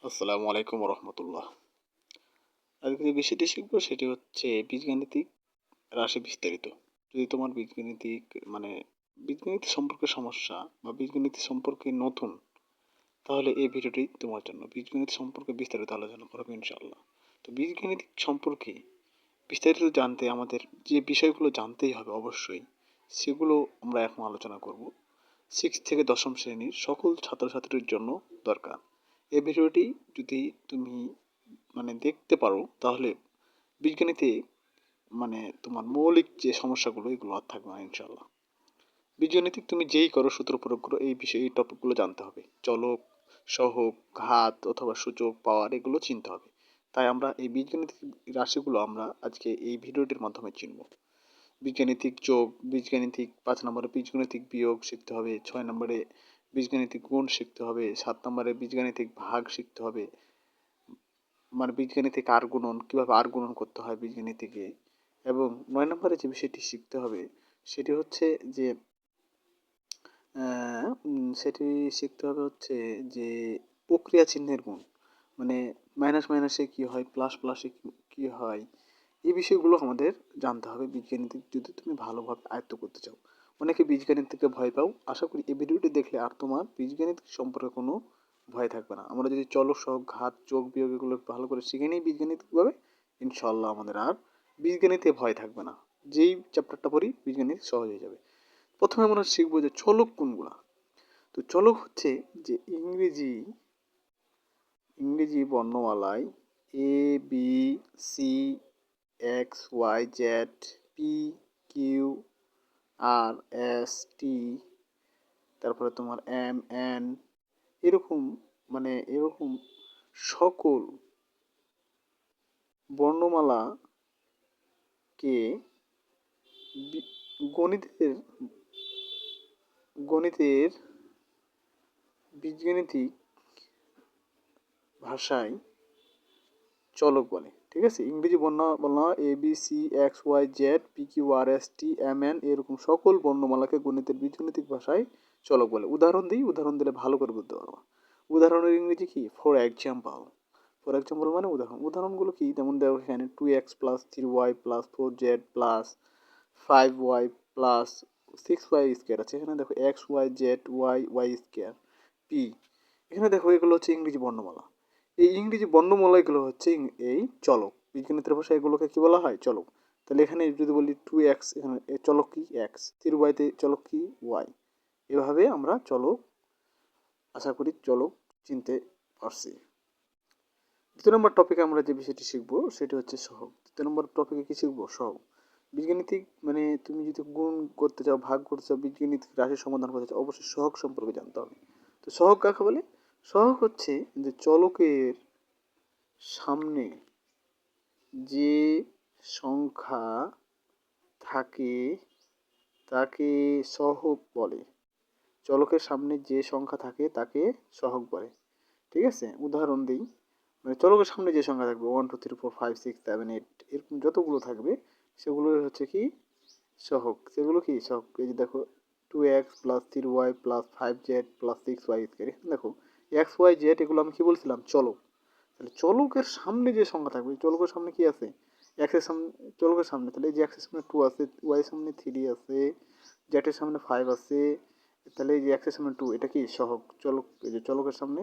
আসসালামু আলাইকুম রহমতুল্লাহ। আজকে যে বিষয়টি শিখবো সেটি হচ্ছে বীজগাণিতিক রাশি বিস্তারিত। যদি তোমার বীজগাণিতিক মানে বীজগণিত সম্পর্কে সমস্যা বা বীজগণিত সম্পর্কে নতুন, তাহলে এই ভিডিওটি তোমার জন্য। বীজগণিত সম্পর্কে বিস্তারিত আলোচনা করবো ইনশাআল্লাহ। তো বীজগাণিতিক সম্পর্কে বিস্তারিত জানতে আমাদের যে বিষয়গুলো জানতেই হবে অবশ্যই, সেগুলো আমরা এখন আলোচনা করব। 6 থেকে দশম শ্রেণীর সকল ছাত্রছাত্রীর জন্য দরকার। এই ভিডিওটি যদি তুমি দেখতে পারো, তাহলে বীজগণিতে তোমার মৌলিক যে সমস্যাগুলো এগুলো আর থাকবে না ইনশাল্লাহ। বীজগণিতিক তুমি যেই করো, সূত্র প্রয়োগ করো, এই বিষয়ে এই টপিকগুলো জানতে হবে। চলক, সহগ, ঘাত অথবা সূচক, পাওয়ার এগুলো চিনতে হবে। তাই আমরা এই বীজগণিতিক রাশিগুলো আমরা আজকে এই ভিডিওটির মাধ্যমে চিনব। বীজগাণিতিক যোগ, বীজগাণিতিক 5 নম্বরে বীজগাণিতিক বিয়োগ শিখতে হবে, 6 নম্বরে বীজগাণিতিক গুণ শিখতে হবে, 7 নম্বরে বীজগাণিতিক ভাগ শিখতে হবে, বীজগাণিতিক আর গুণন, কিভাবে আর গুণন করতে হয় বীজগাণিতিকে। এবং 9 নম্বরে যে বিষয়টি শিখতে হবে সেটি হচ্ছে যে সেটি শিখতে হবে হচ্ছে যে প্রক্রিয়া চিহ্নের গুণ, মানে মাইনাস মাইনাসে কি হয়, প্লাস প্লাসে কি হয়, এই বিষয়গুলো আমাদের জানতে হবে বীজগণিত যদি তুমি ভালোভাবে আয়ত্ত করতে চাও। অনেকে বীজগণিত থেকে ভয় পাও, আশা করি এই ভিডিওটি দেখলে আর তোমার বীজগণিত সম্পর্কে কোনো ভয় থাকবে না। আমরা যদি চলক, সহগ, ঘাত, যোগ, বিয়োগ এগুলো ভালো করে শিখে নিই বীজগণিত কীভাবে, ইনশাল্লাহ আমাদের আর বীজগণিতে ভয় থাকবে না। যেই চ্যাপ্টারটা পড়ি বীজগণিত সহজ হয়ে যাবে। প্রথমে আমরা শিখবো যে চলক কোনগুলা। তো চলক হচ্ছে যে ইংরেজি বর্ণমালায় A, B, C, X, Y, Z, P, Q, R, S, T, তারপরে তোমার এম, এন, এরকম এরকম সকল বর্ণমালাকে গণিতের গণিতের বীজগাণিতিক ভাষায় চলক বলে। ঠিক আছে, ইংরেজি বর্ণমালা A, B, C, X, Y, Z, P, Q, R, S, T, M, N এরকম সকল বর্ণমালাকে গণিতের বীজগণিতিক ভাষায় চলক বলে। উদাহরণ দিই, উদাহরণ দিলে ভালো করে বুঝতে পারবো। উদাহরণের ইংরেজি কি? For example. ফর এক্সাম্পল মানে উদাহরণ। উদাহরণগুলো কি? যেমন দেখো এখানে 2x plus 3y plus 4z plus 5y plus 6y square আছে। এখানে দেখো x, Y, z, y square, p. এখানে দেখো এগুলো হচ্ছে ইংরেজি বর্ণমালা। এই ইংরেজি বর্ণমালাগুলো হচ্ছে এই চলক। বীজগণিতের ভাষায় এগুলোকে কি বলা হয়? চলক। তাহলে এখানে যদি বলি 2x, এখানে চলক কি? x। 3y চলক কি? y। এভাবে আমরা চলক, আশা করি চলক চিনতে পারছি। দ্বিতীয় নম্বর টপিকে আমরা যে বিষয়টি শিখবো সেটি হচ্ছে সহগ। দ্বিতীয় নম্বর টপিকে কি শিখবো? সহগ। বীজগণিতিক তুমি যদি গুণ করতে চাও, ভাগ করতে চাও, বীজগণিতিক রাশির সমাধান করতে চাও, অবশ্যই সহগ সম্পর্কে জানতে হবে। তো সহগ কাকে বলে? সহগ হচ্ছে যে চলকের সামনে যে সংখ্যা থাকে তাকে সহগ বলে। চলকের সামনে যে সংখ্যা থাকে তাকে সহগ বলে। ঠিক আছে, উদাহরণ দিই। চলকের সামনে যে সংখ্যা থাকবে 1 2 3 4 5 6 7 8 এরকম যতগুলো থাকবে সেগুলো হচ্ছে কি? সহগ। সেগুলো কি সহগ? এই যে দেখো 2x plus 3y plus 5z plus 6y square. এখানে দেখো এক্স, ওয়াই, জেড এগুলো আমি কি বলছিলাম? চলক। তাহলে চলকের সামনে যে সংখ্যা থাকবে, চলকের সামনে কি আছে? এক্সের সামনে, চলকের সামনে, তাহলে এই যে এক্সের সামনে 2 আছে, ওয়াই সামনে 3 আছে, জেডের সামনে 5 আছে, তাহলে এই যে এক্সের সামনে 2, এটা কি সহগ? চলক। এই যে চলকের সামনে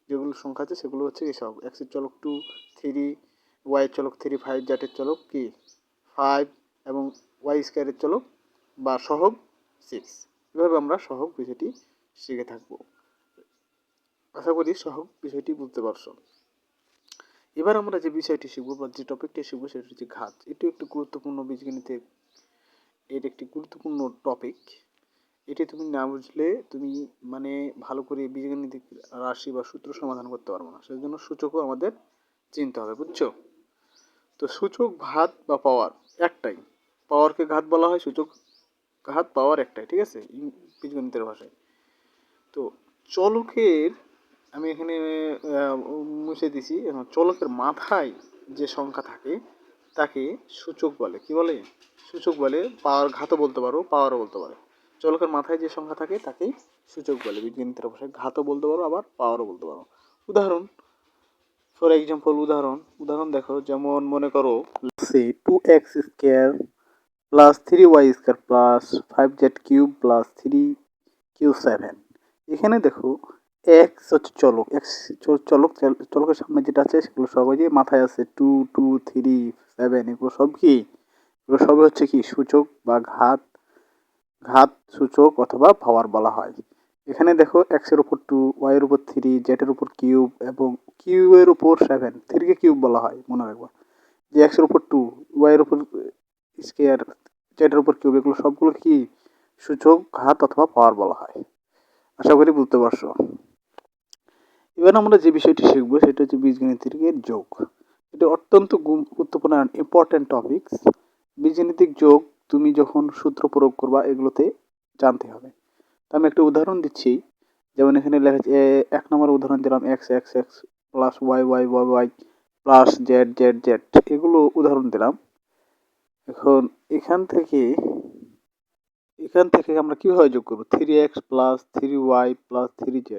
যেগুলো সংখ্যা আছে সেগুলো হচ্ছে কি? সহগ। এক্সের চলক 2, 3, ওয়াইয়ের চলক 3, 5, জেডের চলক কি? 5 এবং ওয়াই স্কোয়ারের চলক বা সহগ 6। এভাবে আমরা সহগ বিষয়টি শিখে থাকবো। আশা করি সহগ বিষয়টি বুঝতে পারছো। এবার আমরা যে বিষয়টি শিখবো বা যে টপিকটি শিখবো সেটা হচ্ছে ঘাত। এটি একটি গুরুত্বপূর্ণ বীজগণিতের, এর একটি গুরুত্বপূর্ণ টপিক। এটি তুমি না বুঝলে তুমি ভালো করে বীজগণিতিক রাশি বা সূত্র সমাধান করতে পারবো না। সেজন্য সূচকও আমাদের চিনতে হবে, বুঝছো? তো সূচক, ঘাত বা পাওয়ার একটাই। পাওয়ারকে ঘাত বলা হয়, সূচক ঘাত, পাওয়ার একটাই। ঠিক আছে, বীজগণিতের ভাষায়। তো চলকের, আমি এখানে মুছে দিছি। চলকের মাথায় যে সংখ্যা থাকে তাকে সূচক বলে। কি বলে? সূচক বলে। পাওয়ার, ঘাতও বলতে পারো, পাওয়ারও বলতে পারো। চলকের মাথায় যে সংখ্যা থাকে তাকেই সূচক বলে। বীজগণিতের ভাষায় ঘাতও বলতে পারো, আবার পাওয়ারও বলতে পারো। উদাহরণ ফর এক্সাম্পল উদাহরণ দেখো, যেমন মনে করো সে 2x² plus 3y² plus 5z³ plus 3q7। এখানে দেখো এক্স হচ্ছে চলক, চলকের সামনে যেটা আছে সেগুলো সব ওই যে মাথায় আছে 2 2 3 7, এগুলো সব কি, এগুলো সবই হচ্ছে কি সূচক বা ঘাত সূচক অথবা পাওয়ার বলা হয়। এখানে দেখো এক্স এর উপর 2, ওয়াই এর উপর 3, জেড এর উপর কিউব এবং কিউ এর উপর 7, 3 কে কিউব বলা হয় মনে রাখবা। যে এক্স এর উপর 2, ওয়াই এর উপর স্কয়ার, জেড এর উপর কিউব, এগুলো সবগুলো কি সূচক, ঘাত অথবা পাওয়ার বলা হয়। আশা করি বুঝতে পারছো। এবার আমরা যে বিষয়টি শিখবো সেটা হচ্ছে বীজগণিতের যোগ। এটা অত্যন্ত গুরুত্বপূর্ণ ইম্পর্টেন্ট টপিকস। বীজগণিতিক যোগ তুমি যখন সূত্র প্রয়োগ করবা এগুলোতে জানতে হবে। তো আমি একটা উদাহরণ দিচ্ছি, যেমন এখানে লেখা আছে, 1 নম্বর উদাহরণ দিলাম x x x plus y y y y plus z z z, এগুলো উদাহরণ দিলাম। এখন এখান থেকে আমরা কিভাবে যোগ করবো, 3x plus 3y plus 3z।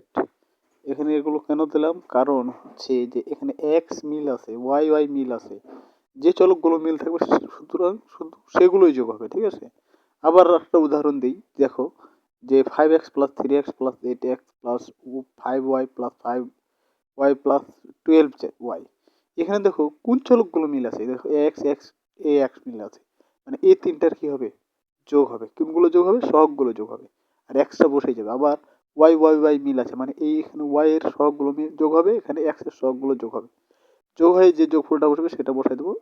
এখানে এগুলো কেন দিলাম, কারণ হচ্ছে যে এখানে এক্স মিল আছে, ওয়াই ওয়াই মিল আছে, যে চলকগুলো মিল থাকবে সুতরাং শুধু সেগুলোই যোগ হবে, ঠিক আছে। আবার একটা উদাহরণ দিই, দেখো যে 5x plus 3x plus 8x plus 5y plus 5y plus 12y। এখানে দেখো কোন চলকগুলো মিল আছে, দেখো এক্স এক্স এ এক্স মিল আছে, মানে এই তিনটার কি হবে, যোগ হবে। কোনগুলো যোগ হবে, সহগগুলো যোগ হবে, আর এক্সট্রা বসে যাবে। আবার ওয়াই ওয়াই ওয়াই মিল আছে, মানে এই এখানে ওয়াই এর সহগগুলো যোগ হবে, এখানে এক্স এর সহগগুলো যোগ হবে। যোগ হয়ে যে যোগফলটা বসবে সেটা বসাই দেবো।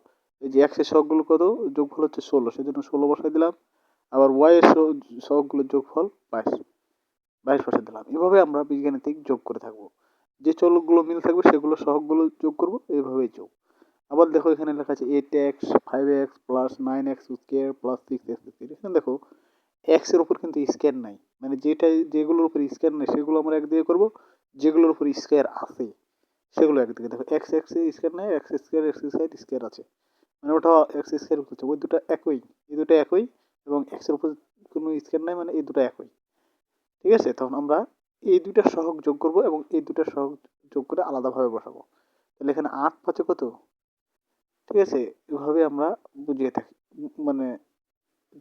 এই যে এক্স এর সহগগুলো কত, যোগফল হচ্ছে 16, সেজন্য 16 বসাই দিলাম। আবার ওয়াই এর সহগগুলোর যোগফল 22 বসাই দিলাম। এভাবে আমরা বীজগাণিতিক যোগ করে থাকবো। যে চলকগুলো মিল থাকবে সেগুলো সহগগুলো যোগ করবো, এইভাবেই যোগ। আবার দেখো এখানে লেখা আছে 8x 5x plus 9x² plus 6x²। এখানে দেখো এক্স এর উপর কিন্তু স্কয়ার নাই, মানে যেগুলোর উপর স্কয়ার নাই সেগুলো আমরা একদিকে করব, যেগুলোর উপর স্কয়ার আছে সেগুলো একদিকে। দেখো এক্স এক্স স্কয়ার নাই, এক্স স্কয়ার আছে, মানে ওটা এক্স স্কয়ার হচ্ছে, ওই দুটো একই, এই দুটো একই, এবং এক্স এর উপর কোনো স্কয়ার নাই মানে এই দুটো একই, ঠিক আছে। তখন আমরা এই দুইটা সহগ যোগ করব এবং এই দুইটা সহগ যোগ করে আলাদাভাবে বসাবো। তাহলে এখানে 8 5 কত, ঠিক আছে। এভাবে আমরা বুঝিয়ে থাকি, মানে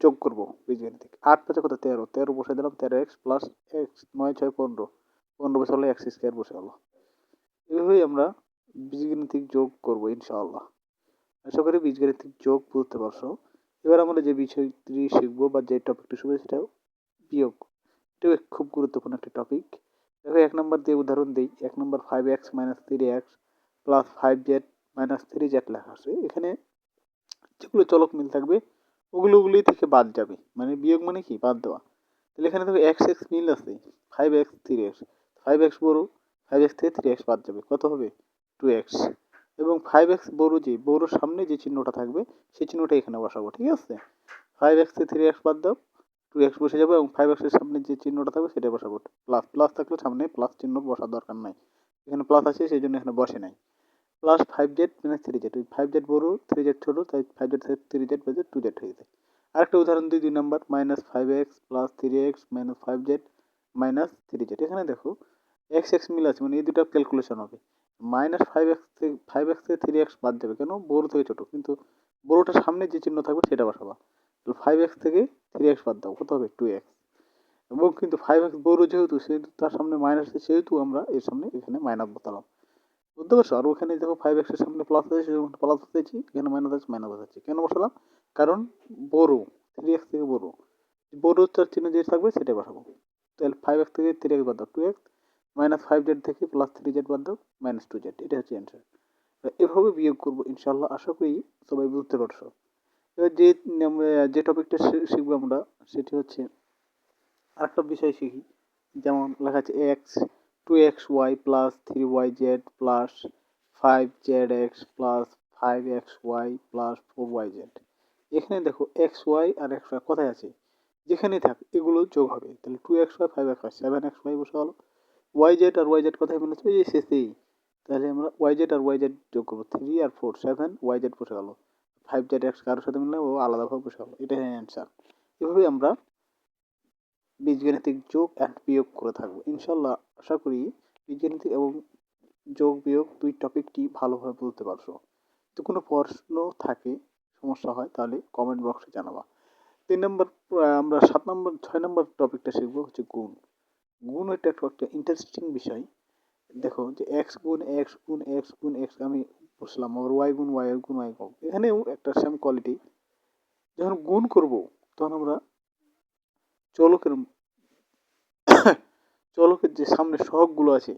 যোগ করবো বীজগাণিতিক। 8 5 কত, 13, 13 বসে দিলাম, 13x প্লাস এক্স 9 6 15, 15 বসে হলো x² বসে হলো। এইভাবেই আমরা বীজগাণিতিক যোগ করবো ইনশাআল্লাহ। আশা করি বীজগাণিতিক যোগ বুঝতে পারছো। এবার আমরা যে বিষয়টি শিখবো বা যে টপিকটি শিখবো সেটা বিয়োগ। এটাও খুব গুরুত্বপূর্ণ একটা টপিক। দেখো 1 নম্বর দিয়ে উদাহরণ দিই। 1 নম্বর 5x minus 3x plus 5z minus 3z লেখা আছে। এখানে যেগুলো চলক মিল থাকবে ওগুলোই থেকে বাদ যাবে, মানে বিয়োগ মানে কি, বাদ দেওয়া। তাহলে এখানে দেখো এক্স এক্স মিল আছে, 5x 3x, 5x বড়, 5x থেকে 3x বাদ যাবে, কত হবে 2x। এবং 5x বড়, যে বড়োর সামনে যে চিহ্নটা থাকবে সেই চিহ্নটা এখানে বসাবো, ঠিক আছে। 5x থেকে 3x বাদ দাও, 2x বসে যাবে, এবং 5x এর সামনে যে চিহ্নটা থাকবে সেটা বসাবো। প্লাস প্লাস থাকলে সামনে প্লাস চিহ্ন বসার দরকার নাই, এখানে প্লাস আছে সেই জন্য এখানে বসে নাই। প্লাস 5z মাইনাস 3z, ওই 5z বড় 3z ছোট, তাই 5z থেকে 3z বেজে 2z হয়ে যায়। আরেকটা উদাহরণ দিই, 2 নম্বর minus 5x plus 3x minus 5z minus 3z। এখানে দেখো এক্স এক্স মিল আছে, মানে এই দুটো ক্যালকুলেশন হবে। মাইনাস 5x থেকে 3x বাদ যাবে, কেন, বড় থেকে ছোট, কিন্তু বড়টার সামনে যে চিহ্ন থাকবে সেটা বসাবা। তো 5x থেকে 3x বাদ দাও, কত হবে 2x। এবং কিন্তু 5x বড় যেহেতু সেহেতু তার সামনে মাইনাস, সেহেতু আমরা এর সামনে এখানে মাইনাস বসালাম, বুঝতে পারছো। আর ওখানে দেখো 5x এর সামনে প্লাস আছে সেজন্য প্লাস বসাইছি, এখানে মাইনাস আছে মাইনাস বসাচ্ছি। কেন বসালাম, কারণ বড় 3x থেকে বড় তার চিহ্ন যে থাকবে সেটাই বসাবো। তাহলে 5x থেকে 3x বাদ দাও 2x, মাইনাস 5z থেকে প্লাস 3z বাদ দাও মাইনাস 2z, এটা হচ্ছে অ্যান্সার। এভাবে বিয়োগ করবো ইনশাল্লাহ, আশা করি সবাই বুঝতে পারছো। এবার যে টপিকটা শিখবো আমরা সেটি হচ্ছে আরেকটা বিষয় শিখি। যেমন লেখা আছে x 2xy plus 3yz plus 5zx plus 5xy plus 4yz। এখানে দেখো এক্স ওয়াই আর এক্স ওয়াই কোথায় আছে, যেখানেই থাক এগুলো যোগ হবে। তাহলে 2xy 5xy 7xy বসে হলো। yz আর yz কোথায় মিলেছে, এই শেষেই। তাহলে আমরা yz আর yz যোগ করবো, 3 আর 4 7, yz বসে গেল। 5zx কারোর সাথে মিললে ও আলাদাভাবে বসে গেলো, এটাই অ্যান্সার। এভাবে আমরা বীজগাণিতিক যোগ অ্যান্ড বিয়োগ করে থাকবো ইনশাল্লাহ। আশা করি বীজগাণিতিক এবং যোগ বিয়োগ দুই টপিকটি ভালোভাবে বলতে পারছো। যদি কোনো প্রশ্ন থাকে, সমস্যা হয়, তাহলে কমেন্ট বক্সে জানাবা। 3 নম্বর, আমরা 7 নম্বর 6 নম্বর টপিকটা শিখবো হচ্ছে গুণ। গুণ এটা একটা ইন্টারেস্টিং বিষয়। দেখো যে এক্স গুণ এক্স গুণ এক্স গুণ এক্স আমি বুঝলাম, আবার ওয়াই গুণ ওয়াই গুণ ওয়াই গুণ, এখানেও একটা সেম কোয়ালিটি। যখন গুণ করব তখন আমরা চলকের চলকের যে সামনে সহগগুলো আছে,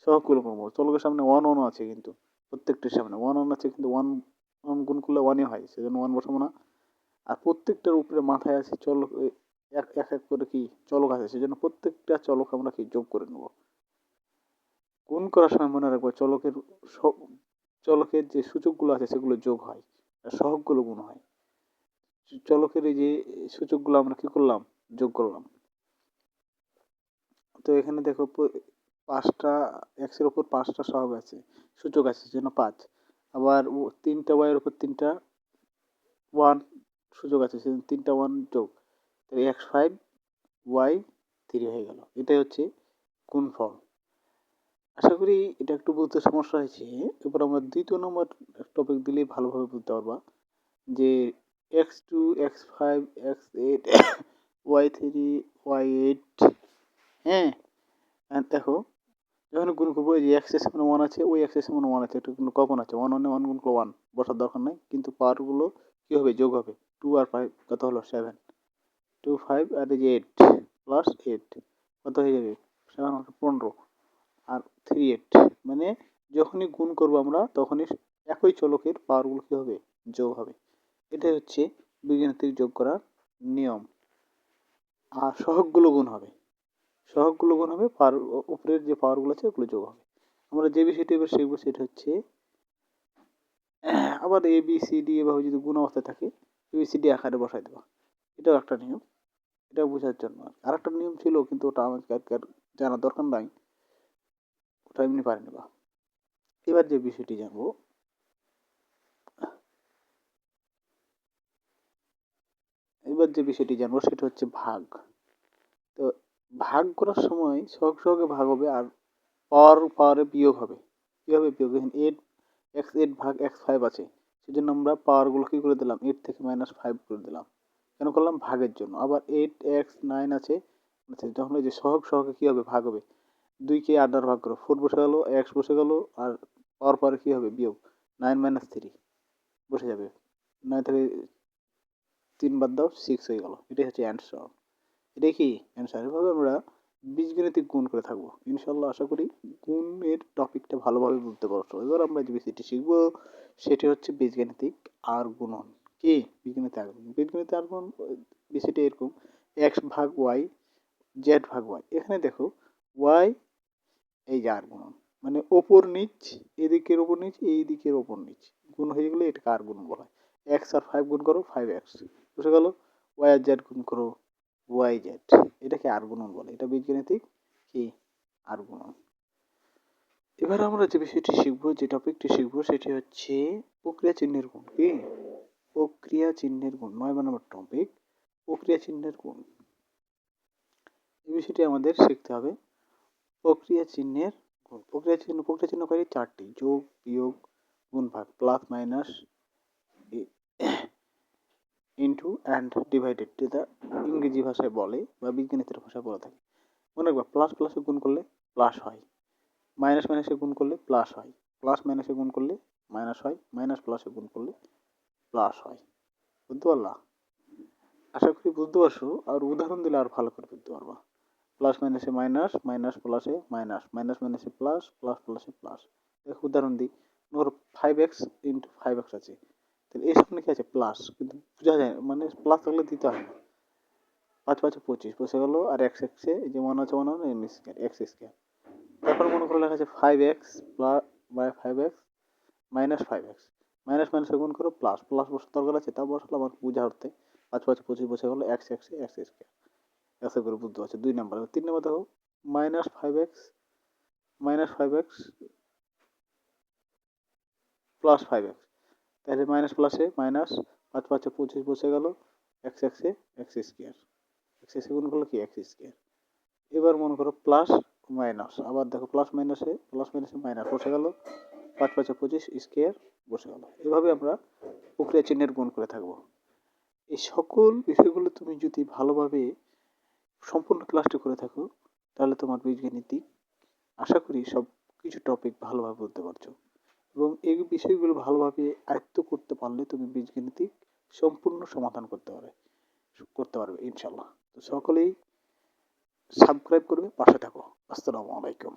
সহগগুলো করবো। চলকের সামনে ওয়ান ওয়ান আছে, কিন্তু প্রত্যেকটির সামনে ওয়ান ওয়ান আছে, কিন্তু ওয়ান ওয়ান গুণ করলে ওয়ানই হয়, সেজন্য ওয়ান বসাবো না। আর প্রত্যেকটার উপরে মাথায় আছে চলক, এক এক এক করে কি চলক আছে, সেজন্য প্রত্যেকটা চলক আমরা কি যোগ করে নেব। গুণ করার সময় মনে রাখবো চলকের যে সূচকগুলো আছে সেগুলো যোগ হয়, আর সহগগুলো গুণ হয়। চলকের এই যে সূচকগুলো আমরা কি করলাম, যোগ করলাম। তো এখানে দেখো 5টা এক্সের উপর 5টা সহগ আছে, সূচক আছে, সেজন্য 5। আবার 3টা ওয়াইয়ের উপর 3টা ওয়ান সূচক আছে, সেজন্য 3টা ওয়ান যোগ, তাহলে x5 y3 হয়ে গেল। এটাই হচ্ছে গুণফল। আশা করি এটা একটু বুঝতে সমস্যা হয়েছে। এবার আমরা 2য় নম্বর টপিক দিলেই ভালোভাবে বুঝতে পারবা যে x2 x5 x8 y3 y8। হ্যাঁ, দেখো যখন গুণ করবো, এই যে এক্স এর সামনে ওয়ান আছে, ওই এক্স এর সামনে ওয়ান আছে, এটা কিন্তু কখন আছে, ওয়ান ওয়ানে ওয়ান গুণ করলে ওয়ান বসার দরকার নাই, কিন্তু পাওয়ারগুলো কী হবে, যোগ হবে। 2 আর 5 কত হলো 7, 2 5 আর এই যে 8 প্লাস 8 কত হয়ে যাবে 7 15 আর 3 8। মানে যখনই গুণ করবো আমরা তখনই একই চলকের পাওয়ারগুলো কী হবে, যোগ হবে। এটাই হচ্ছে বীজগাণিতিক যোগ করার নিয়ম। আর সহগগুলো গুণ হবে, সহগগুলো গুণ হবে, উপরের যে পাওয়ারগুলো আছে ওগুলো যোগ হবে। আমরা যে বিষয়টি এবার শিখবো সেটা হচ্ছে আবার এ বি সি ডি এভাবে যদি গুণ অবস্থায় থাকে এ বি সি ডি আকারে বসাই দেবো, এটাও একটা নিয়ম। এটা বোঝার জন্য আর একটা নিয়ম ছিল, কিন্তু ওটা আমাকে আর জানার দরকার নাই, ওটা এমনি পারি নেবা। এবার যে বিষয়টি জানবো, সেটা হচ্ছে ভাগ। তো ভাগ করার সময় সহগ সহগে ভাগ হবে, আর পাওয়ারে বিয়োগ হবে। কীভাবে বিয়োগ, এখানে 8 ভাগ x5 আছে, সেজন্য আমরা পাওয়ারগুলো কী করে দিলাম, 8 থেকে -5 করে দিলাম। কেন করলাম, ভাগের জন্য। আবার 8x9 আছে, যখন এই যে সহগ সহগে কী হবে, ভাগ হবে। 2কে 8 দ্বারা ভাগ করো, 4 বসে গেল, x বসে গেল, আর পাওয়ার পরে কী হবে, বিয়োগ 9 - 3 বসে যাবে। 9 থেকে 3 বাদ দাও, 6 হয়ে গেল। এটাই হচ্ছে অ্যান্সার। এটাই কি অ্যান্সার। এভাবে আমরা বীজগণিতিক গুণ করে থাকবো ইনশাল্লাহ। আশা করি গুণের টপিকটা ভালোভাবে বুঝতে পারছো। এবার আমরা যে বিষয়টি শিখবো সেটি হচ্ছে বীজগণিতিক আর গুণন। কি বীজগণিত আর গুণন, বীজগণিত আর গুণন বিষয়টি এরকম, এক্স ভাগ ওয়াই জেড ভাগ ওয়াই। এখানে দেখো ওয়াই, এই যে আর গুণন, মানে ওপর নিচ, এদিকের ওপর নিচ, এই দিকের ওপর নিচ গুণ হয়ে গেলে এটাকে আর গুণন বলা হয়। এক্স আর 5 গুণ করো 5x, বুঝে গেল। ওয়াই আর জেড গুণ করো ওয়াই জেড, এটাকে আর গুণন বলে। এটা বীজগণিতিক কি আর গুণন। এবার আমরা যে বিষয়টি শিখবো, যে টপিকটি শিখবো সেটি হচ্ছে প্রক্রিয়া চিহ্নের গুণ। কি প্রক্রিয়া চিহ্নের গুণ, 9 নম্বর টপিক, প্রক্রিয়া চিহ্নের গুণ। এই বিষয়টি আমাদের শিখতে হবে। প্রক্রিয়া চিহ্নের গুণ, প্রক্রিয়া চিহ্ন করি 4টি, যোগ বিয়োগ গুণ ভাগ, plus minus into and divided, যেটা ইংরেজি ভাষায় বলে বা বীজগণিতের ভাষায় বলে থাকে। মনে রাখবা, প্লাস প্লাসে গুণ করলে প্লাস হয়, মাইনাস মাইনাসে গুণ করলে প্লাস হয়, প্লাস মাইনাসে গুণ করলে মাইনাস হয়, মাইনাস প্লাসে গুণ করলে প্লাস হয়। বুঝতে পারলা? আশা করি বুঝতে পারছো। আর উদাহরণ দিলে আর ভালো করে বুঝতে পারবা। প্লাস মাইনাসে মাইনাস, মাইনাস প্লাসে মাইনাস, মাইনাস মাইনাসে প্লাস, প্লাস প্লাসে প্লাস। দেখো উদাহরণ দিই, ধরো 5x ইন্টু 5x আছে, তাহলে এর সামনে কি আছে, প্লাস, কিন্তু বোঝা যায় না, মানে প্লাস থাকলে দিতে হয় না। 5 5 25 বসে গেল, আর x এক্সে এই যে 1 আছে 1 এম স্কোয়ার এক্স স্কোয়ার। তারপর মনে করে লেখা আছে 5x plus by 5x minus 5x, minus মাইনাসে গুণ করো প্লাস, প্লাস বসার দরকার আছে, তা বসালে আমার বোঝা হতে 5 5 25 বসে গেলো, x এক্সে এক্স স্কোয়ার। আশা করে বুঝতে পারছো। 2 নম্বর। 3 নম্বর দেখো, -5x প্লাস 5x, তাহলে মাইনাস প্লাসে মাইনাস, 5 5 25 বসে গেল, এক্স এক্সে এক্স স্কোয়ার, এক্স এক্সে গুণ করলো কি এক্স স্কোয়ার। এবার মনে করো প্লাস মাইনাস, আবার দেখো প্লাস মাইনাসে মাইনাস বসে গেল, 5 × 5 = 25 স্কোয়ার বসে গেল। এভাবে আমরা প্রক্রিয়া চিহ্নের গুণ করে থাকবো। এই সকল বিষয়গুলো তুমি যদি ভালোভাবে সম্পূর্ণ ক্লাসটি করে থাকো, তাহলে তোমার বীজগণিতিক আশা করি সব কিছু টপিক ভালোভাবে বলতে পারছো, এবং এই বিষয়গুলো ভালোভাবে আয়ত্ত করতে পারলে তুমি বীজগণিতিক সম্পূর্ণ সমাধান করতে পারবে ইনশাল্লাহ। তো সকলেই সাবস্ক্রাইব করবে, পাশে থাকো। আসসালামু আলাইকুম।